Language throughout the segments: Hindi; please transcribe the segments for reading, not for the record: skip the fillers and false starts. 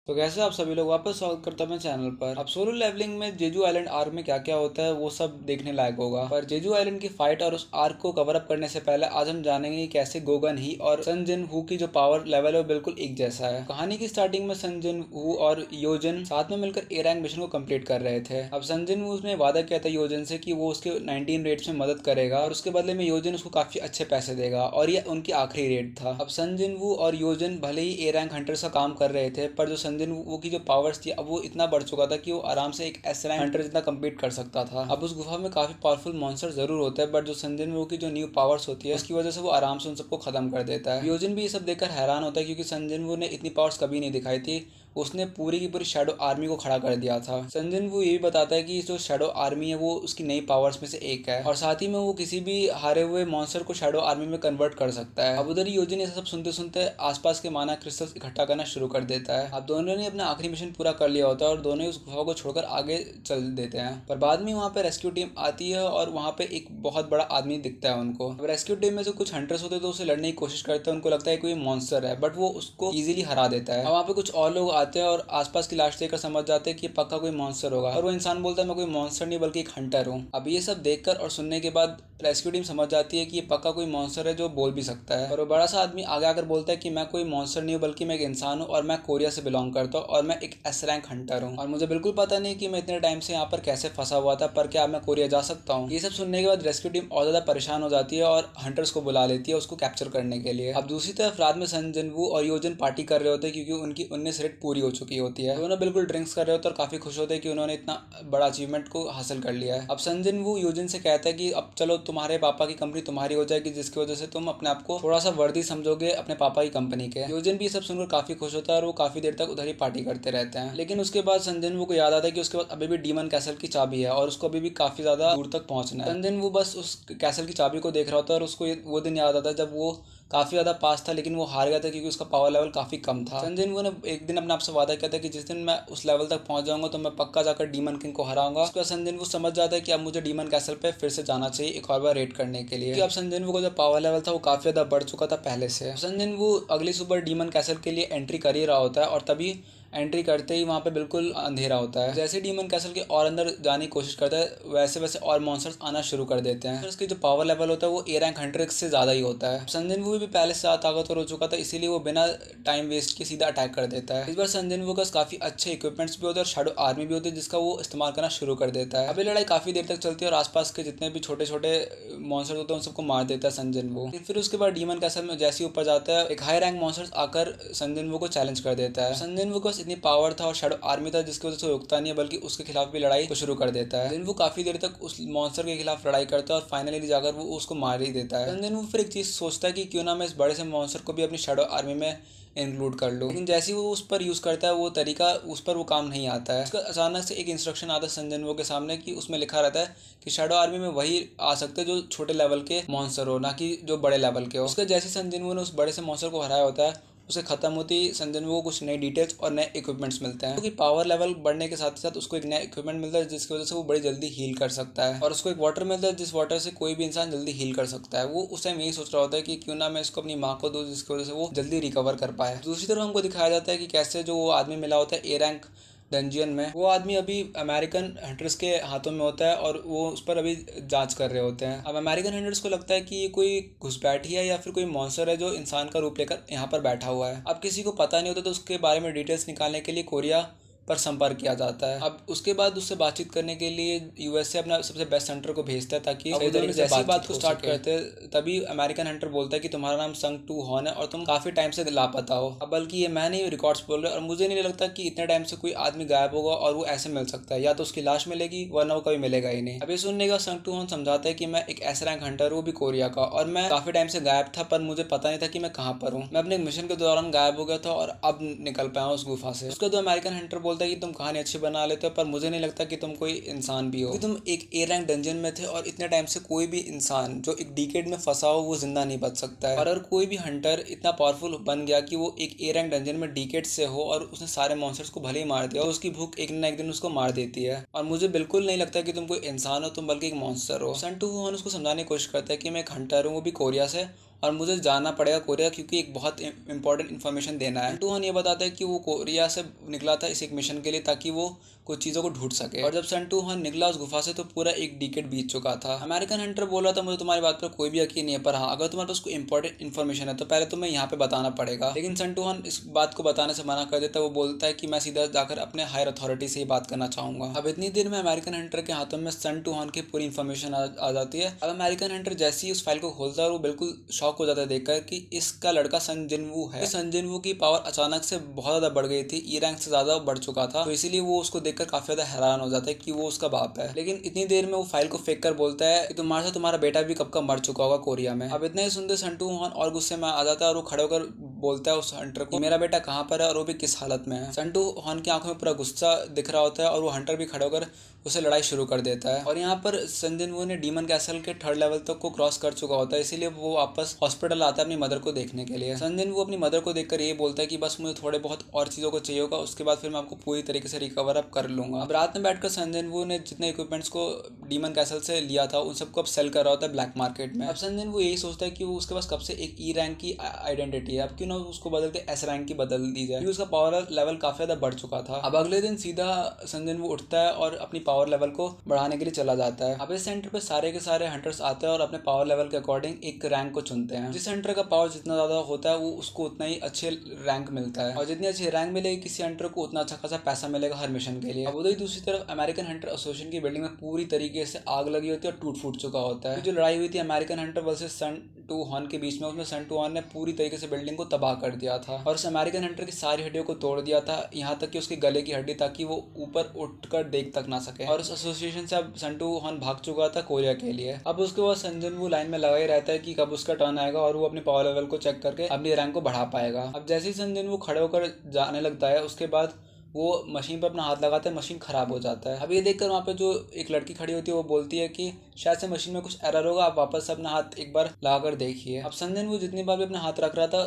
तो कैसे आप सभी लोग वापस स्वागत करता हूं मैं चैनल पर। अब सोलो लेवलिंग में जेजू आइलैंड आर्क में क्या क्या होता है वो सब देखने लायक होगा, पर जेजू आइलैंड की फाइट और उस आर्क को कवर अप करने से पहले आज हम जानेंगे कि कैसे गोगन ही और सन जिन वू की जो पावर लेवल है वो बिल्कुल एक जैसा है। कहानी की स्टार्टिंग में सन जिन वू और योजन साथ में मिलकर ए रैंक मिशन को कंप्लीट कर रहे थे। अब सन जिन वू ने वादा किया था योजन से कि वो उसके 19 रेट्स में मदद करेगा और उसके बदले में योजन उसको काफी अच्छे पैसे देगा, और ये उनकी आखिरी रेट था। अब सन जिन वू और योजन भले ही ए रैंक हंटर्स का काम कर रहे थे, पर जो सन जिन वू की जो पावर्स थी अब वो इतना बढ़ चुका था कि वो आराम से एक एस रैंक हंटर जितना कम्पीट कर सकता था। अब उस गुफा में काफी पावरफुल मॉन्स्टर जरूर होते हैं, बट जो सन जिन वू की जो न्यू पावर्स होती है उसकी वजह से वो आराम से उन सबको खत्म कर देता है। योजन भी ये सब देखकर हैरान होता है, क्योंकि सन जिन वू ने इतनी पावर्स कभी नहीं दिखाई थी। उसने पूरी की पूरी शैडो आर्मी को खड़ा कर दिया था। सन जिन वू ये भी बताता है कि जो शैडो आर्मी है वो उसकी नई पावर्स में से एक है, और साथ ही में वो किसी भी हारे हुए मॉन्स्टर को शैडो आर्मी में कन्वर्ट कर सकता है। अब उधर ही योजन ये सब सुनते सुनते आसपास के माना क्रिस्टल्स इकट्ठा करना शुरू कर देता है। अब दोनों ने अपना आखिरी मिशन पूरा कर लिया होता है और दोनों उस गुफा को छोड़कर आगे चल देते हैं, पर बाद में वहाँ पे रेस्क्यू टीम आती है और वहाँ पे एक बहुत बड़ा आदमी दिखता है उनको। अब रेस्क्यू टीम में से कुछ हंटर्स होते हैं तो उसे लड़ने की कोशिश करते हैं, उनको लगता है कोई मॉन्स्टर है, बट वो उसको इजीली हरा देता है। अब वहाँ पे कुछ और लोग आते हैं और आसपास की लाश देखकर समझ जाते हैं कि पक्का कोई मॉन्स्टर होगा, और वो इंसान बोलता है मैं कोई मॉन्स्टर नहीं बल्कि एक हंटर हूँ। अब ये सब देखकर और सुनने के बाद रेस्क्यू टीम समझ जाती है कि ये पक्का कोई मॉन्स्टर है जो बोल भी सकता है, और वो बड़ा सा आदमी आगे आकर बोलता है कि मैं कोई मॉन्स्टर नहीं हूँ बल्कि मैं एक इंसान हूँ, और मैं कोरिया से बिलोंग करता हूँ, और मैं एक एस रैंक हंटर हूँ, और मुझे बिल्कुल पता नहीं कि मैं इतने टाइम से यहाँ पर कैसे फंसा हुआ था, पर क्या मैं कोरिया जा सकता हूँ। ये सब सुनने के बाद रेस्क्यू टीम और ज्यादा परेशान हो जाती है और हंटर्स को बुला लेती है उसको कैप्चर करने के लिए। अब दूसरी तरफ रात में सन जिन वू और योजन पार्टी कर रहे होते हैं, क्योंकि उनकी 19 रेट पूरी हो चुकी होती है। दोनों बिल्कुल ड्रिंक्स कर रहे होते हैं और काफी खुश होते हैं कि उन्होंने इतना बड़ा अचीवमेंट को हासिल कर लिया है। अब सन जिन वू योजन से कहता है कि अब चलो तुम्हारे पापा की कंपनी तुम्हारी हो जाएगी, जिसकी वजह से तुम अपने आप को थोड़ा सा वर्दी समझोगे अपने पापा की कंपनी के। योजन भी सब सुनकर काफी खुश होता है और वो काफी देर तक उधर ही पार्टी करते रहते हैं। लेकिन उसके बाद सन जिन वू को याद आता है कि उसके पास अभी भी डीमन कैसल की चाबी है और उसको अभी भी काफी ज्यादा दूर तक पहुंचना है। सन जिन वू बस उस कैसल की चाबी को देख रहा होता है और उसको वो दिन याद आता है जब वो काफी ज्यादा पास था, लेकिन वो हार गया था क्योंकि उसका पावर लेवल काफी कम था। सन जिन वू ने एक दिन अपने आप से वादा किया था कि जिस दिन मैं उस लेवल तक पहुंच जाऊंगा तो मैं पक्का जाकर डीमन किंग को हराऊंगा। उसके बाद सन जिन वू समझ जाता है कि अब मुझे डीमन कैसल पे फिर से जाना चाहिए एक और बार रेड करने के लिए। अब सन जिन वू का जो पावर लेवल था वो काफी ज्यादा बढ़ चुका था पहले से। सन जिन वू अगली सुबह डीमन कैसल के लिए एंट्री कर ही रहा होता है, और तभी एंट्री करते ही वहाँ पे बिल्कुल अंधेरा होता है। जैसे डीमन कैसल के और अंदर जाने की कोशिश करता है वैसे वैसे और मॉन्स्टर्स आना शुरू कर देते हैं। उसके जो पावर लेवल होता है वो ए रैंक हंटर से ज्यादा ही होता है। सन जिन वू भी पहले से ज्यादा ताकतवर हो चुका था, इसीलिए वो बिना टाइम वेस्ट के सीधा अटैक कर देता है। इस बार सन जिन वू के काफी अच्छे इक्विपमेंट्स भी होते हैं और शैडो आर्मी भी होती है जिसका वो इस्तेमाल करना शुरू कर देता है। अभी लड़ाई काफी देर तक चलती है और आसपास के जितने भी छोटे छोटे मॉन्स्टर होते हैं उन सबको मार देता है सन जिन वू। फिर उसके बाद डीमन कैसल में जैसे ही ऊपर जाता है एक हाई रैंक मॉन्स्टर आकर सन जिन वू को चैलेंज कर देता है। सन जिन वू को इतनी पावर था और शैडो आर्मी था जिसकी वजह से रुकता नहीं है, बल्कि उसके खिलाफ भी लड़ाई को शुरू कर देता है। वो काफी देर तक उस मॉन्स्टर के खिलाफ लड़ाई करता है और फाइनली जाकर वो उसको मार ही देता है। वो फिर एक चीज सोचता है कि क्यों ना मैं इस बड़े से मॉन्स्टर को भी अपनी शैडो आर्मी में इंक्लूड कर लो, लेकिन जैसे ही वो उस पर यूज करता है वो तरीका उस पर वो काम नहीं आता है। उसका अचानक से एक इंस्ट्रक्शन आता है सन जिन वू के सामने कि उसमें लिखा रहता है कि शैडो आर्मी में वही आ सकते हैं जो छोटे लेवल के मॉन्स्टर हो, ना कि जो बड़े लेवल के हो। उसका जैसे सन जिन वू ने उस बड़े से मॉन्स्टर को हराया होता है उसे खत्म होती सन जिन वू को कुछ नई डिटेल्स और नए इक्विपमेंट्स मिलते हैं, क्योंकि पावर लेवल बढ़ने के साथ साथ उसको एक नया इक्विपमेंट मिलता है जिसकी वजह से वो बड़ी जल्दी हील कर सकता है, और उसको एक वाटर मिलता है जिस वाटर से कोई भी इंसान जल्दी हील कर सकता है। वो उस टाइम यही सोच रहा होता है कि क्यों ना मैं इसको अपनी माँ को दूं जिसकी वजह से वो जल्दी रिकवर कर पाए। दूसरी तरफ हमको दिखाया जाता है कि कैसे जो वो आदमी मिला होता है ए रैंक डंजियन में, वो आदमी अभी अमेरिकन हंटर्स के हाथों में होता है और वो उस पर अभी जांच कर रहे होते हैं। अब अमेरिकन हंटर्स को लगता है कि ये कोई घुसपैठी है या फिर कोई मॉन्स्टर है जो इंसान का रूप लेकर यहाँ पर बैठा हुआ है। अब किसी को पता नहीं होता तो उसके बारे में डिटेल्स निकालने के लिए कोरिया पर संपर्क किया जाता है। अब उसके बाद उससे बातचीत करने के लिए यूएसए अपना सबसे बेस्ट हंटर को भेजता है ताकि सही तरीके से बात को स्टार्ट करते हैं। तभी अमेरिकन हंटर बोलता है कि तुम्हारा नाम संग टू हॉर्न है और तुम काफी टाइम से लापता हो। अब बल्कि ये मैं नहीं रिकॉर्ड्स बोल रहे, और मुझे नहीं लगता कि इतने टाइम से कोई आदमी गायब होगा और वो ऐसे मिल सकता है, या तो उसकी लाश मिलेगी वरना वो कभी मिलेगा ही नहीं। अब ये सुनने का संग टू हॉर्न समझाता है कि मैं एक एस रैंक हंटर हूँ भी कोरिया का, और मैं काफी टाइम से गायब था पर मुझे पता नहीं था कि मैं कहाँ पर हूँ। मैं अपने मिशन के दौरान गायब हो गया था और अब निकल पाया हूँ उस गुफा से। उसका तो अमेरिकन हंटर बोलता है कि तुम कहानी अच्छी बना लेते हो पर मुझे नहीं लगता कि तुम कोई इंसान भी हो, कि तुम एक ए रैंक डंजन में थे और इतने टाइम से कोई भी इंसान जो एक डिकेड में फंसा हो वो जिंदा नहीं बच सकता है। और अगर कोई भी हंटर इतना पावरफुल बन गया कि वो एक ए रैंक डंजन में डिकेड से हो और उसने सारे मॉन्स्टर्स को भले ही मार दिया, तो उसकी भूख एक ना एक दिन उसको मार देती है। और मुझे बिल्कुल नहीं लगता कि तुम कोई इंसान हो, तुम बल्कि एक मॉन्स्टर हो। सन टू हॉर्न उसको समझाने की कोशिश करता है कि मैं एक हंटर हूँ वो भी कोरिया से, और मुझे जाना पड़ेगा कोरिया क्योंकि एक बहुत इंपॉर्टेंट इन्फॉर्मेशन देना है। सन 2 हॉन ये बताता है कि वो कोरिया से निकला था इस एक मिशन के लिए ताकि वो कुछ चीज़ों को ढूंढ सके। और जब सन 2 हॉन निकला उस गुफा से तो पूरा एक डिकेड बीत चुका था। अमेरिकन हंटर बोल रहा था मुझे तुम्हारी बात पर कोई भी यकीन नहीं है, पर हाँ अगर तुम्हारे पास कोई इंपॉर्टेंट इन्फॉर्मेशन है तो पहले तुम्हें यहाँ पे बताना पड़ेगा। लेकिन सन 2 हॉन इस बात को बताने से मना कर देता है। वो बोलता है कि मैं सीधा जाकर अपने हायर अथॉरिटी से ही बात करना चाहूंगा। अब इतनी देर में अमेरिकन हंटर के हाथों में सन 2 हॉन की पूरी इन्फॉर्मेशन आ जाती है। अब अमेरिकन हंटर जैसे ही उस फाइल को खोलता है और वो बिल्कुल शॉक हो जाता है देखकर कि इसका लड़का सन जिनवू है। सन जिनवू की पावर अचानक से बहुत ज्यादा बढ़ गई थी, ई रैंक से ज्यादा बढ़ चुका था, तो इसीलिए वो उसको देखकर काफी ज्यादा हैरान हो जाता है कि वो उसका बाप है। लेकिन इतनी देर में वो फाइल को फेंक कर बोलता है कि तुम्हारे साथ तुम्हारा बेटा भी कब का मर चुका होगा कोरिया में। अब इतने ही सुनते सन 2 हॉन और गुस्से में आ जाता है और वो खड़े होकर बोलता है उस हंटर को मेरा बेटा कहाँ पर है और वो भी किस हालत में है। सन 2 हॉन की आंखों में पूरा गुस्सा दिख रहा होता है और वो हंटर भी खड़े होकर उसे लड़ाई शुरू कर देता है। और यहाँ पर सन जिनवू ने डीमन कैसल के 3rd लेवल तक को क्रॉस कर चुका होता है, इसीलिए वो वापस हॉस्पिटल आता है अपनी मदर को देखने के लिए। सन जिनवू अपनी मदर को देखकर ये बोलता है कि बस मुझे थोड़े बहुत और चीज़ों को चाहिए होगा, उसके बाद फिर मैं आपको पूरी तरीके से रिकवर अप कर लूंगा। अब रात में बैठकर सन जिनवू ने जितने इक्विपमेंट्स को डीमन कैसल से लिया था उन सबको अब सेल कर रहा होता है ब्लैक मार्केट में। अब सन जिनवू यही सोचता है कि वो उसके पास कब से एक ई रैंक की आइडेंटिटी है, अब क्यों ना उसको बदल के एस रैंक की बदल दी जाए, क्योंकि उसका पावर लेवल काफी ज्यादा बढ़ चुका था। अब अगले दिन सीधा सन जिनवू उठता है और अपनी पावर लेवल को बढ़ाने के लिए चला जाता है। अब इस सेंटर पे सारे के सारे हंटर्स आते हैं और अपने पावर लेवल के अकॉर्डिंग एक रैंक को चुनते हैं। जिस हंटर का पावर जितना ज्यादा होता है वो उसको उतना ही अच्छे रैंक मिलता है, और जितनी अच्छी रैंक मिलेगी किसी हंटर को उतना अच्छा खासा पैसा मिलेगा हर मिशन के लिए। अब उधर दूसरी तरफ अमेरिकन हंटर एसोसिएशन की बिल्डिंग में पूरी तरीके से आग लगी होती है और टूट फूट चुका होता है। जो लड़ाई हुई थी अमेरिकन हंटर वर्सेस सन 2 हॉन के बीच में, उसमें सन 2 हॉन ने पूरी तरीके से बिल्डिंग को तबाह कर दिया था और उस अमेरिकन हंटर की सारी हड्डियों को तोड़ दिया था, यहाँ तक कि उसके गले की हड्डी, ताकि वो ऊपर उठकर देख तक ना सके। और उस एसोसिएशन से अब सन 2 हॉन भाग चुका था कोरिया के लिए। अब उसके बाद सन जिनवू लाइन में लगा ही रहता है कि कब उसका टर्न आएगा और वो अपनी पावर लेवल को चेक करके अपनी रैंक को बढ़ा पाएगा। अब जैसे ही सन जिनवू खड़े होकर जाने लगता है उसके बाद वो मशीन पर अपना हाथ लगाता है, मशीन खराब हो जाता है। अब ये देखकर वहाँ पे जो एक लड़की खड़ी होती है वो बोलती है कि शायद से मशीन में कुछ एरर होगा, आप वापस से अपना हाथ एक बार लगा कर देखिए। अब सन जिनवू जितनी बार भी अपना हाथ रख रहा था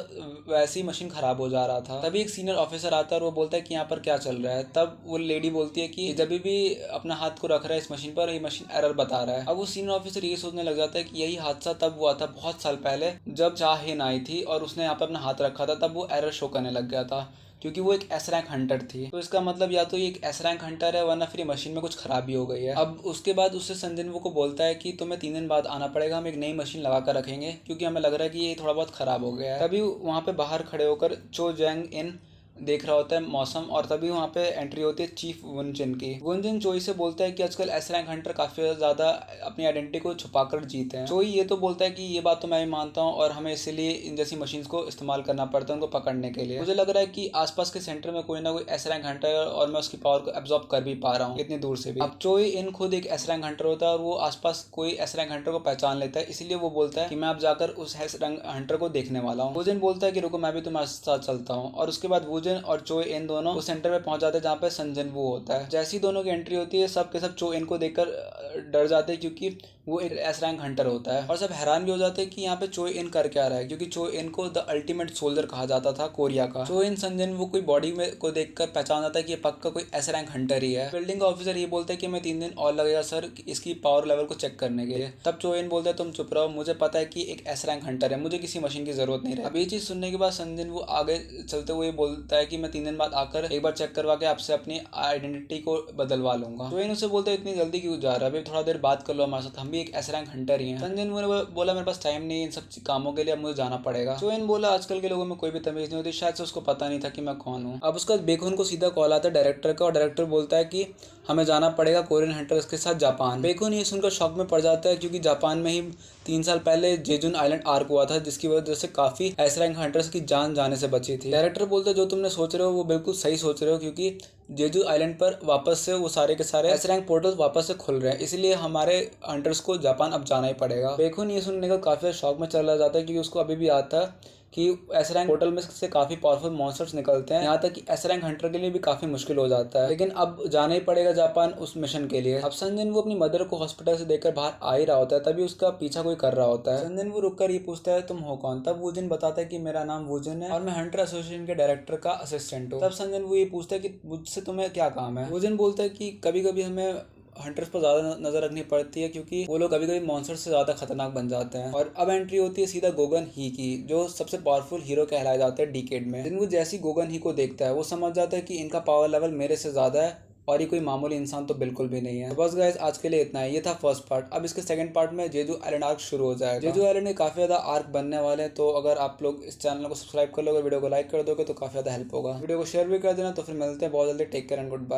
वैसे ही मशीन खराब हो जा रहा था। तभी एक सीनियर ऑफिसर आता है और वो बोलता है कि यहाँ पर क्या चल रहा है। तब वो लेडी बोलती है कि जब भी अपना हाथ को रख रहा है इस मशीन पर, ये मशीन एरर बता रहा है। अब वो सीनियर ऑफिसर ये सोचने लग जाता है कि यही हादसा तब हुआ था बहुत साल पहले जब चाहेन आई थी और उसने यहाँ पर अपना हाथ रखा था, तब वो एरर शो करने लग गया था क्योंकि वो एक एस रैंक हंटर थी। तो इसका मतलब या तो ये एक एस रैंक हंटर है वरना फिर मशीन में कुछ खराबी हो गई है। अब उसके बाद उससे सन जिनवू को बोलता है कि तुम्हें 3 दिन बाद आना पड़ेगा, हम एक नई मशीन लगा कर रखेंगे क्योंकि हमें लग रहा है कि ये थोड़ा बहुत खराब हो गया है। तभी वहाँ पे बाहर खड़े होकर चो जैंग इन देख रहा होता है मौसम, और तभी वहाँ पे एंट्री होती है चीफ वुनजिन की। वुनजिन चोई से बोलता है कि आजकल एस रैंक हंटर काफी ज्यादा अपनी आइडेंटिटी को छुपाकर जीते हैं। चोई ये तो बोलता है कि ये बात तो मैं भी मानता हूँ और हमें इसीलिए इन जैसी मशीन्स को इस्तेमाल करना पड़ता है उनको पकड़ने के लिए। मुझे लग रहा है कि आसपास के सेंटर में कोई ना कोई एस रैंक हंटर है और मैं उसकी पावर को एब्जॉर्ब कर भी पा रहा हूँ इतनी दूर से भी। अब चोई इन खुद एक एस रैंक हंटर होता है और वो आसपास कोई एस रैंक हंटर को पहचान लेता है, इसलिए वो बोलता है कि मैं अब जाकर उस एस रैंक हंटर को देखने वाला हूँ। वुजन बोलता है कि रुको मैं भी तुम्हारे साथ चलता हूँ, और उसके बाद वुजन और चोई इन दोनों उस सेंटर में पहुंच जाते हैं जहाँ पे सन जिनवू होता है। जैसी दोनों की एंट्री होती है सब के सब चो इन को देखकर डर जाते हैं क्योंकि वो एक एस रैंक हंटर होता है, और सब हैरान भी हो जाते हैं कि यहाँ पे चो इन कर क्या रहा है, क्योंकि चो इन को द अल्टीमेट सोल्जर कहा जाता था कोरिया का। चो इन सन जिनवू कोई बॉडी में को देखकर पहचान जाता है कि ये पक्का कोई एस रैंक हंटर ही है। बिल्डिंग का ऑफिसर ये बोलता है कि मैं 3 दिन और लगेगा सर इसकी पावर लेवल को चेक करने के लिए। तब चो इन बोलता है तुम चुप रहो, मुझे पता है कि एक एस रैंक हंटर है, मुझे किसी मशीन की जरूरत नहीं है। अब ये चीज सुनने के बाद सन जिनवू आगे चलते हुए बोलता है कि मैं 3 दिन बाद आकर एक बार चेक करवा के आपसे अपनी आइडेंटिटी को बदलवा लूंगा। चो इन उससे बोलता है इतनी जल्दी क्यों जा रहा है, अभी थोड़ा देर बात कर लो हमारे साथ, हम भी एक एस रैंक हंटर ही हैं। सन जिनवू ने बोला मेरे पास टाइम नहीं है इन सब कामों के लिए, अब मुझे जाना पड़ेगा। चो इन बोला आजकल के लोगों में कोई भी तमीज नहीं होती, शायद से उसको पता नहीं था कि मैं कौन हूँ। अब उसका बेखून को सीधा कॉल आता है डायरेक्टर का, और डायरेक्टर बोलता है कि हमें जाना पड़ेगा कोरियन हंटर्स के साथ जापान। बेखून ये सुनकर शॉक में पड़ जाता है क्योंकि जापान में ही 3 साल पहले जेजुन आइलैंड आर्क हुआ था जिसकी वजह से काफी एस रैंक हंटर्स की जान जाने से बची थी। डायरेक्टर बोलते हैं जो तुमने सोच रहे हो वो बिल्कुल सही सोच रहे हो, क्योंकि जेजू आइलैंड पर वापस से वो सारे के सारे एस रैंक पोर्टल्स वापस से खुल रहे हैं, इसलिए हमारे हंटर्स को जापान अब जाना ही पड़ेगा। बेखून ये सुनने का काफी शौक में चला जाता है क्योंकि उसको अभी भी आता है कि एस रैंक पोर्टल में से काफी पावरफुल मॉन्स्टर्स निकलते हैं, यहाँ तक कि एस रैंक हंटर के लिए भी काफी मुश्किल हो जाता है, लेकिन अब जाना ही पड़ेगा जापान उस मिशन के लिए। अब सन जिनवू अपनी मदर को हॉस्पिटल से देखकर बाहर आ ही रहा होता है, तभी उसका पीछा कोई कर रहा होता है। सन जिनवू रुककर ये पूछता है तुम हो कौन। तब वुजिन बताता है कि मेरा नाम वुजिन है और मैं हंटर एसोसिएशन के डायरेक्टर का असिस्टेंट हूँ। तब सन जिनवू ये पूछता है कि मुझसे तुम्हें क्या काम है। वुजिन बोलता है कि कभी कभी हमें हंटर्स पर ज्यादा नजर रखनी पड़ती है, क्योंकि वो लोग कभी कभी मॉन्स्टर से ज्यादा खतरनाक बन जाते हैं। और अब एंट्री होती है सीधा गोगन ही की, जो सबसे पावरफुल हीरो कहलाए जाते हैं डिकेड में। जिनको जैसी गोगन ही को देखता है वो समझ जाता है कि इनका पावर लेवल मेरे से ज्यादा है और ये कोई मामूली इंसान तो बिल्कुल भी नहीं है। तो बस गाइस आज के लिए इतना है। ये था फर्स्ट पार्ट। अब इसके सेकंड पार्ट में जेजू आइलैंड आर्क शुरू हो जाएगा। जेजू आइलैंड में काफी ज्यादा आर्क बनने वाले हैं, तो अगर आप लोग इस चैनल को सब्सक्राइब कर लोगे, वीडियो को लाइक कर दोगे तो काफी ज्यादा हेल्प होगा। वीडियो को शेयर भी कर देना। तो फिर मिलते हैं बहुत जल्दी। Take care and good bye.